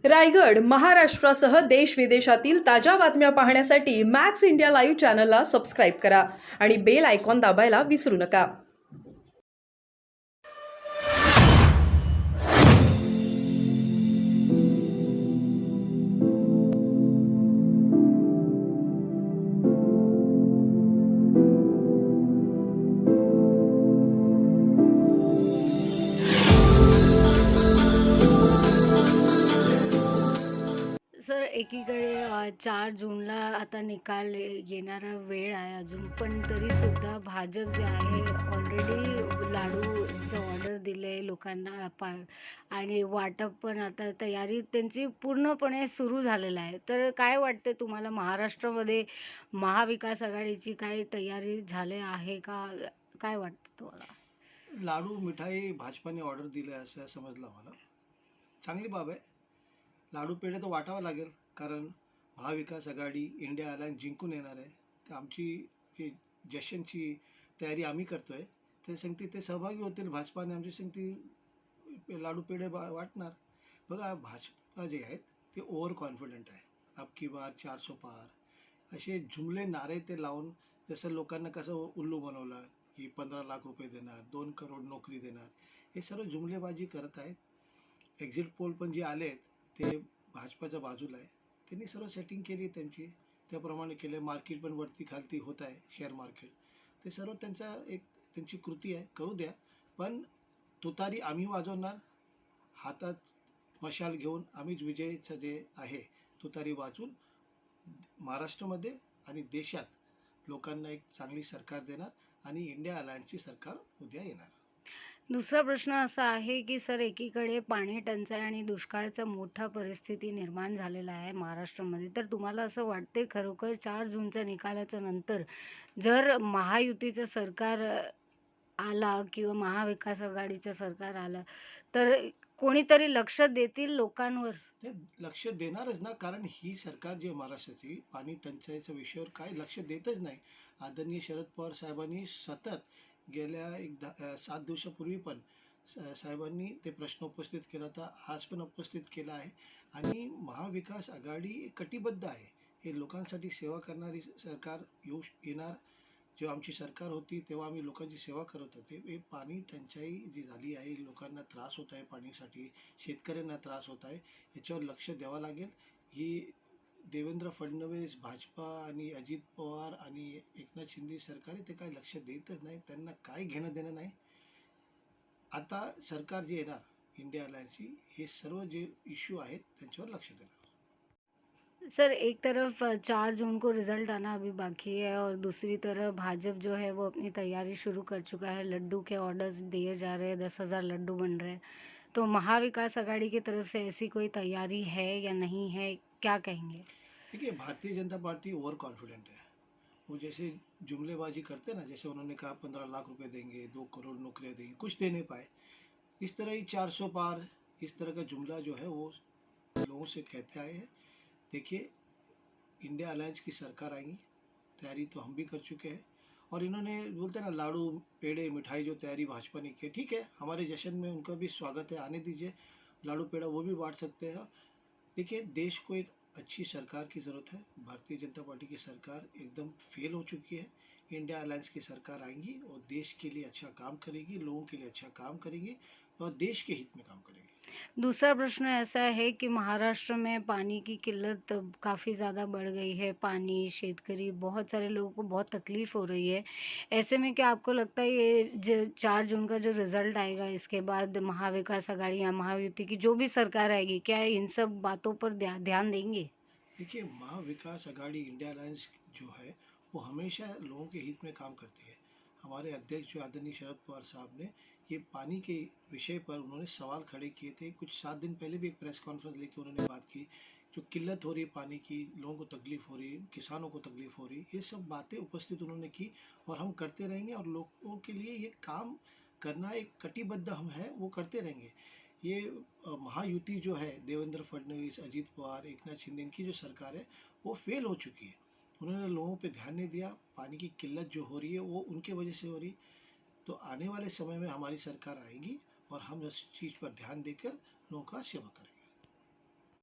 रायगड, महाराष्ट्रासह देश विदेशातील ताज्या बातम्या पाहण्यासाठी मॅक्स इंडिया लाईव्ह चॅनलला सबस्क्राईब करा आणि बेल आयकॉन दाबायला विसरू नका. सर, एकीकडे 4 जूनला आता निकाल येणारा वेळ आहे अजून, पण तरीसुद्धा भाजप जे आहे ऑलरेडी लाडूचं ऑर्डर दिलं आहे लोकांना आणि वाटप पण आता तयारी त्यांची पूर्णपणे सुरू झालेलं आहे. तर काय वाटते तुम्हाला, महाराष्ट्रामध्ये महाविकास आघाडीची काही तयारी झाली आहे का? काय वाटतं तुम्हाला? लाडू मिठाई भाजपाने ऑर्डर दिलं असं समजलं मला. चांगली बाब आहे. लाडू पेढे तर वाटावं लागेल, कारण महाविकास आघाडी इंडिया अलायन्स जिंकून येणार आहे. तर आमची जी जश्नची तयारी आम्ही करतोय, ते सांगते ते सहभागी होतील भाजपाने, आमची सांगते लाडू पेढे वाटणार. बघा, भाजपा जे आहेत ते ओव्हर कॉन्फिडंट आहे. अब की बार 400 पार असे जुमले नारे ते लावून, जसं लोकांना कसं उल्लू बनवलं की 15 लाख रुपये देणार, 2 करोड नोकरी देणार, हे सर्व जुमलेबाजी करत आहेत. एक्झिट पोल पण जे आले आहेत ते भाजपाच्या बाजूला आहे. त्यांनी सर्व सेटिंग केली त्यांची, त्याप्रमाणे केलं. मार्केट पण वरती खालती होत आहे, शेअर मार्केट. ते सर्व त्यांची कृती आहे, करू द्या. पण तुतारी आम्ही वाजवणार, हातात मशाल घेऊन आम्हीच विजयचं जे आहे तुतारी वाजवून महाराष्ट्रामध्ये आणि देशात लोकांना एक चांगली सरकार देणार आणि इंडिया अलायन्सची सरकार उद्या येणार. दुसरा प्रश्न असा आहे की सर, एकीकडे पाणी टंचाई आणि दुष्काळाचा मोठा परिस्थिती निर्माण झालेला आहे महाराष्ट्रामध्ये. तर तुम्हाला असं वाटते खरोखर 4 जूनच्या निकालाच्या नंतर जर महायुतीचं सरकार आला किंवा महाविकास आघाडीचं सरकार आलं तर कोणीतरी लक्ष देतील लोकांवर? ते लक्ष देणारच ना, कारण ही सरकार जी आहे महाराष्ट्राची, पाणी टंचाईच्या विषयावर काय लक्ष देतच नाही. आदरणीय शरद पवार साहेबांनी सतत गेल्या 7 दिवसापूर्वी पण साहेबांनी ते प्रश्न उपस्थित केला होता, आज पण उपस्थित केला आहे. आणि महाविकास आघाडी कटिबद्ध आहे. हे लोकांसाठी सेवा करणारी सरकार येणार. जेव्हा आमची सरकार होती तेव्हा आम्ही लोकांची सेवा करत होते. हे पाणी टंचाई जी झाली आहे, लोकांना त्रास होत आहे पाणीसाठी, शेतकऱ्यांना त्रास होत आहे, याच्यावर लक्ष द्यावं लागेल. ही देवेंद्र फडणवीस, भाजपा आणि अजित पवार आणि एकनाथ शिंदे सरकार आहे, ते काय लक्ष देतच नाही. त्यांना काय घेणं देणं नाही. आता सरकार जे येणार इंडिया अलायन्सची, हे सर्व जे इश्यू आहेत त्यांच्यावर लक्ष देणार. सर, एक तरफ 4 जून को रिज़ल्ट आना अभी बाकी है और दूसरी तरफ भाजपा जो है वो अपनी तैयारी शुरू कर चुका है। लड्डू के ऑर्डर्स दिए जा रहे हैं, 10,000 लड्डू बन रहे हैं। तो महाविकास आघाड़ी की तरफ से ऐसी कोई तैयारी है या नहीं है, क्या कहेंगे? देखिए, Bharatiya Janata party over confident है. वो जैसे जुमलेबाजी करते हैं ना, जैसे उन्होंने कहा 15 लाख रुपए देंगे, 2 करोड़ नौकरियां देंगे, कुछ दे नहीं पाए. इस तरह ही 400 पार, इस तरह का जुमला जो है वो लोगों से कहते आए हैं. देखिए, इंडिया अलायंस की सरकार आएगी, तैयारी तो हम भी कर चुके हैं. और इन्होंने बोलते हैं ना, लाडू पेड़े मिठाई जो तैयारी भाजपा ने की, ठीक है, हमारे जश्न में उनका भी स्वागत है, आने दीजिए. लाडू पेड़ा वो भी बांट सकते हैं. देखिए, देश को एक अच्छी सरकार की ज़रूरत है. भारतीय जनता पार्टी की सरकार एकदम फेल हो चुकी है. इंडिया अलायंस की सरकार आएंगी और देश के लिए अच्छा काम करेगी, लोगों के लिए अच्छा काम करेगी और देश के हित में काम करेगी. दूसरा प्रश्न ऐसा है कि महाराष्ट्र में पानी की किल्लत काफ़ी ज़्यादा बढ़ गई है। पानी, शेतकरी, बहुत सारे लोगों को बहुत तकलीफ़ हो रही है। ऐसे में क्या आपको लगता है ये जो 4 जून का जो रिज़ल्ट आएगा, इसके बाद महाविकास आघाड़ी या महायुति की जो भी सरकार आएगी, क्या इन सब बातों पर ध्यान देंगे? देखिए, महाविकास आघाड़ी इंडिया अलायंस जो है वो हमेशा लोगों के हित में काम करती है. हमारे अध्यक्ष जो आदरणीय शरद पवार साहब ने ये पानी के विषय पर उन्होंने सवाल खड़े किए थे. कुछ 7 दिन पहले भी एक प्रेस कॉन्फ्रेंस लेके उन्होंने बात की. जो किल्लत हो रही है पानी की, लोगों को तकलीफ हो रही है, किसानों को तकलीफ हो रही है, ये सब बातें उपस्थित उन्होंने की और हम करते रहेंगे. और लोगों के लिए ये काम करना एक कटिबद्ध हम है, वो करते रहेंगे. ये महायुति जो है, देवेंद्र फडणवीस, अजित पवार, एकनाथ शिंदे, इनकी जो सरकार है वो फेल हो चुकी है. उन्होंने लोगों पे ध्यान नहीं दिया. पानी की किल्लत जो हो रही है वो उनके वजह से हो रही है. तो आने वाले समय में हमारी सरकार आएगी और हम इस चीज़ पर ध्यान देकर लोगों का सेवा करेंगे.